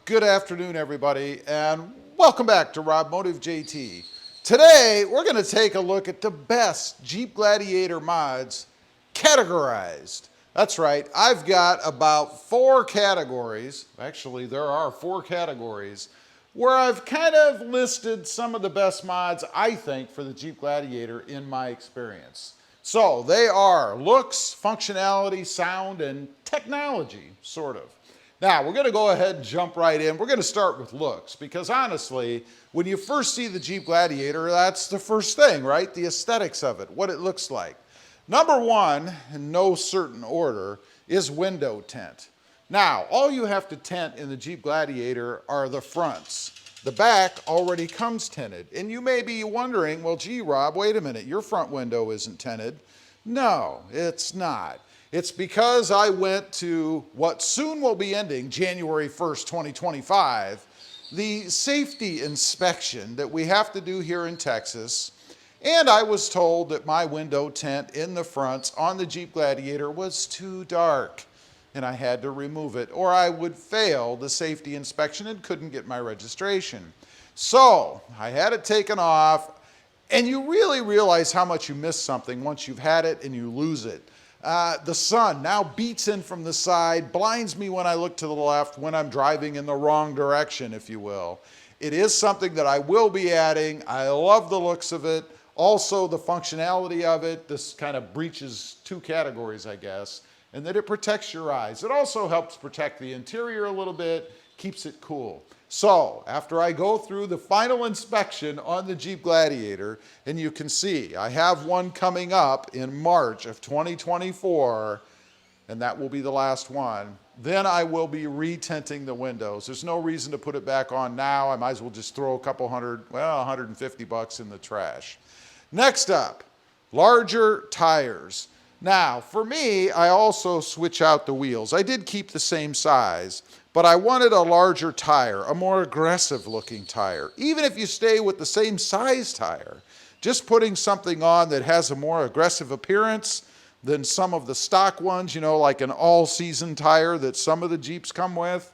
Good afternoon, everybody, and welcome back to robmotivejt. Today, we're going to take a look at the best Jeep Gladiator mods categorized. That's right, I've got about 4 categories. Actually, there are 4 categories where I've kind of listed some of the best mods, I think, for the Jeep Gladiator in my experience. So they are looks, functionality, sound, and technology, sort of. Now, we're going to go ahead and jump right in. We're going to start with looks because honestly, when you first see the Jeep Gladiator, that's the first thing, right? The aesthetics of it, what it looks like. Number 1, in no certain order, is window tint. Now, all you have to tint in the Jeep Gladiator are the fronts. The back already comes tinted. And you may be wondering, well, gee, Rob, wait a minute, your front window isn't tinted. No, it's not. It's because I went to what soon will be ending, January 1st, 2025, the safety inspection that we have to do here in Texas. And I was told that my window tint in the fronts on the Jeep Gladiator was too dark. And I had to remove it, or I would fail the safety inspection and couldn't get my registration. So I had it taken off, and you really realize how much you miss something once you've had it and you lose it. The sun now beats in from the side, blinds me when I look to the left, when I'm driving in the wrong direction, if you will. It is something that I will be adding. I love the looks of it. Also, the functionality of it. This kind of breaches 2 categories, I guess, and that it protects your eyes. It also helps protect the interior a little bit, keeps it cool. So, after I go through the final inspection on the Jeep Gladiator, and you can see I have one coming up in March of 2024, and that will be the last one, then I will be retinting the windows. There's no reason to put it back on now. I might as well just throw a couple hundred, well, $150 in the trash. Next up, larger tires. Now, for me, I also switch out the wheels. I did keep the same size, but I wanted a larger tire, a more aggressive looking tire. Even if you stay with the same size tire, just putting something on that has a more aggressive appearance than some of the stock ones, you know, like an all-season tire that some of the Jeeps come with,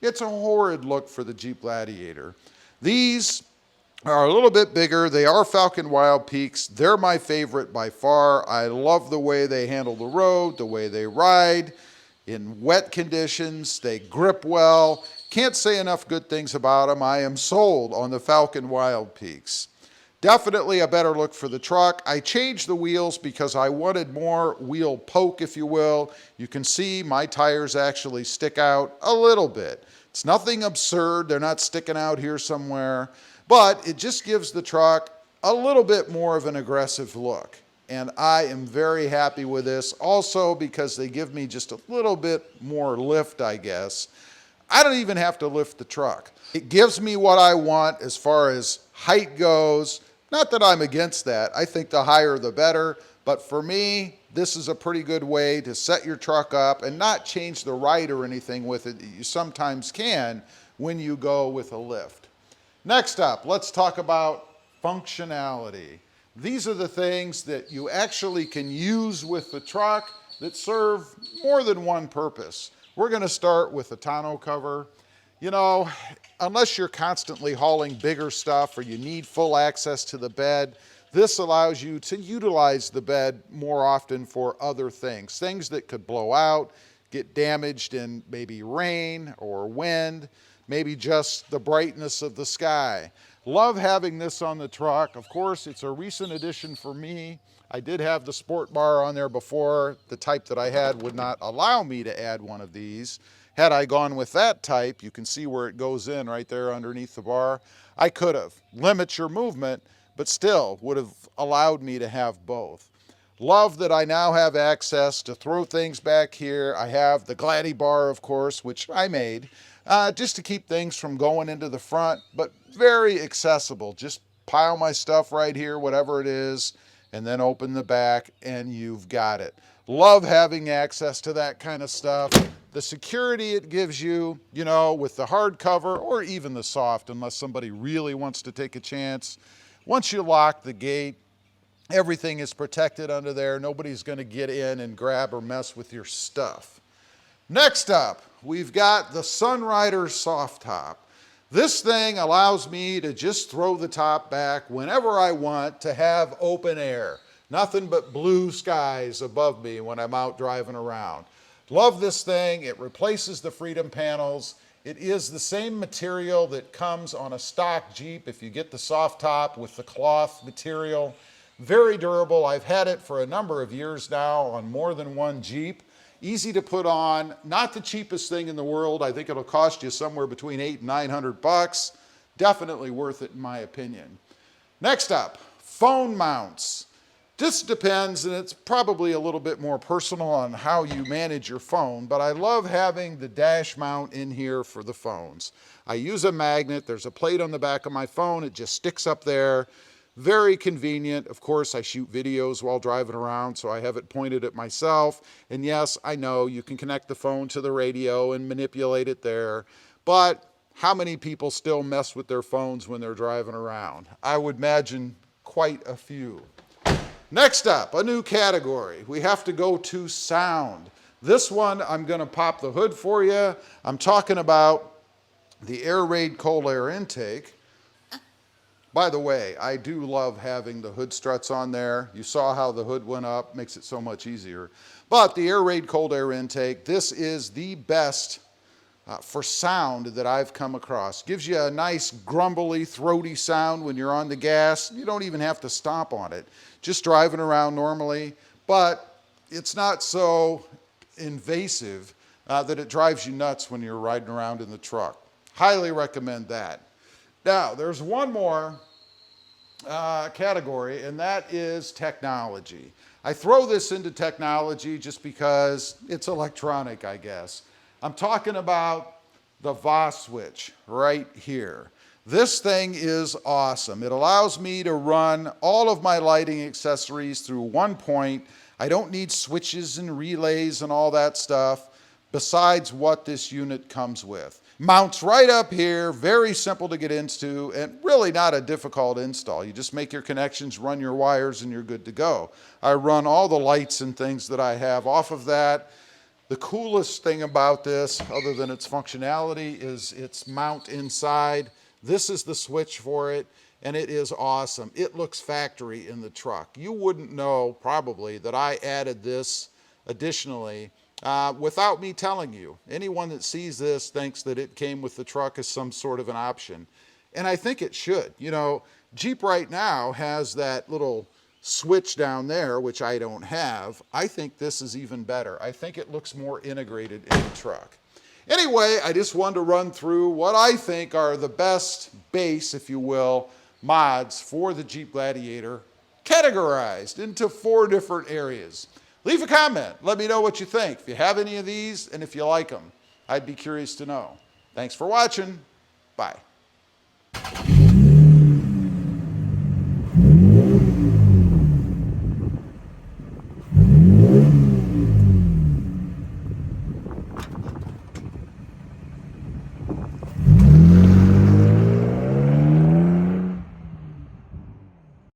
it's a horrid look for the Jeep Gladiator. These are a little bit bigger. They are Falcon Wild Peaks. They're my favorite by far. I love the way they handle the road, the way they ride. In wet conditions, they grip well. Can't say enough good things about them. I am sold on the Falcon Wild Peaks. Definitely a better look for the truck. I changed the wheels because I wanted more wheel poke, if you will. You can see my tires actually stick out a little bit. It's nothing absurd. They're not sticking out here somewhere. But it just gives the truck a little bit more of an aggressive look. And I am very happy with this. Also because they give me just a little bit more lift, I guess. I don't even have to lift the truck. It gives me what I want as far as height goes. Not that I'm against that. I think the higher the better. But for me, this is a pretty good way to set your truck up and not change the ride or anything with it that you sometimes can when you go with a lift. Next up, let's talk about functionality. These are the things that you actually can use with the truck that serve more than one purpose. We're going to start with the tonneau cover. You know, unless you're constantly hauling bigger stuff or you need full access to the bed, this allows you to utilize the bed more often for other things. Things that could blow out, get damaged in maybe rain or wind, maybe just the brightness of the sky. Love having this on the truck. Of course, it's a recent addition for me. I did have the sport bar on there before. The type that I had would not allow me to add one of these. Had I gone with that type, you can see where it goes in right there underneath the bar. I could have. Limit your movement, but still would have allowed me to have both. Love that I now have access to throw things back here. I have the Gladi bar, of course, which I made, just to keep things from going into the front, but very accessible. Just pile my stuff right here, whatever it is, and then open the back and you've got it. Love having access to that kind of stuff. The security it gives you, you know, with the hard cover or even the soft, unless somebody really wants to take a chance. Once you lock the gate, everything is protected under there. Nobody's going to get in and grab or mess with your stuff. Next up, we've got the Sunrider soft top. This thing allows me to just throw the top back whenever I want to have open air. Nothing but blue skies above me when I'm out driving around. Love this thing. It replaces the Freedom panels. It is the same material that comes on a stock Jeep if you get the soft top with the cloth material. Very durable. I've had it for a number of years now on more than one Jeep. Easy to put on, not the cheapest thing in the world. I think it'll cost you somewhere between $800 and $900. Definitely worth it in my opinion. Next up, phone mounts. This depends, and it's probably a little bit more personal on how you manage your phone, but I love having the dash mount in here for the phones. I use a magnet. There's a plate on the back of my phone. It just sticks up there. Very convenient. Of course, I shoot videos while driving around, so I have it pointed at myself. And yes, I know you can connect the phone to the radio and manipulate it there, but how many people still mess with their phones when they're driving around? I would imagine quite a few. Next up, a new category. We have to go to sound. This one, I'm going to pop the hood for you. I'm talking about the Air Raid cold air intake. By the way, I do love having the hood struts on there. You saw how the hood went up, makes it so much easier. But the Air Raid cold air intake, this is the best for sound that I've come across. Gives you a nice grumbly, throaty sound when you're on the gas. You don't even have to stomp on it. Just driving around normally, but it's not so invasive that it drives you nuts when you're riding around in the truck. Highly recommend that. Now, there's one more category, and that is technology. I throw this into technology just because it's electronic, I guess. I'm talking about the Vos Switch right here. This thing is awesome. It allows me to run all of my lighting accessories through one point. I don't need switches and relays and all that stuff besides what this unit comes with. Mounts right up here, very simple to get into, and really not a difficult install. You just make your connections, run your wires, and you're good to go. I run all the lights and things that I have off of that. The coolest thing about this, other than its functionality, is its mount inside. This is the switch for it, and it is awesome. It looks factory in the truck. You wouldn't know, probably, that I added this additionally without me telling you. Anyone that sees this thinks that it came with the truck as some sort of an option. And I think it should. You know, Jeep right now has that little switch down there, which I don't have. I think this is even better. I think it looks more integrated in the truck. Anyway, I just wanted to run through what I think are the best base, if you will, mods for the Jeep Gladiator, categorized into 4 different areas. Leave a comment. Let me know what you think. If you have any of these and if you like them, I'd be curious to know. Thanks for watching. Bye.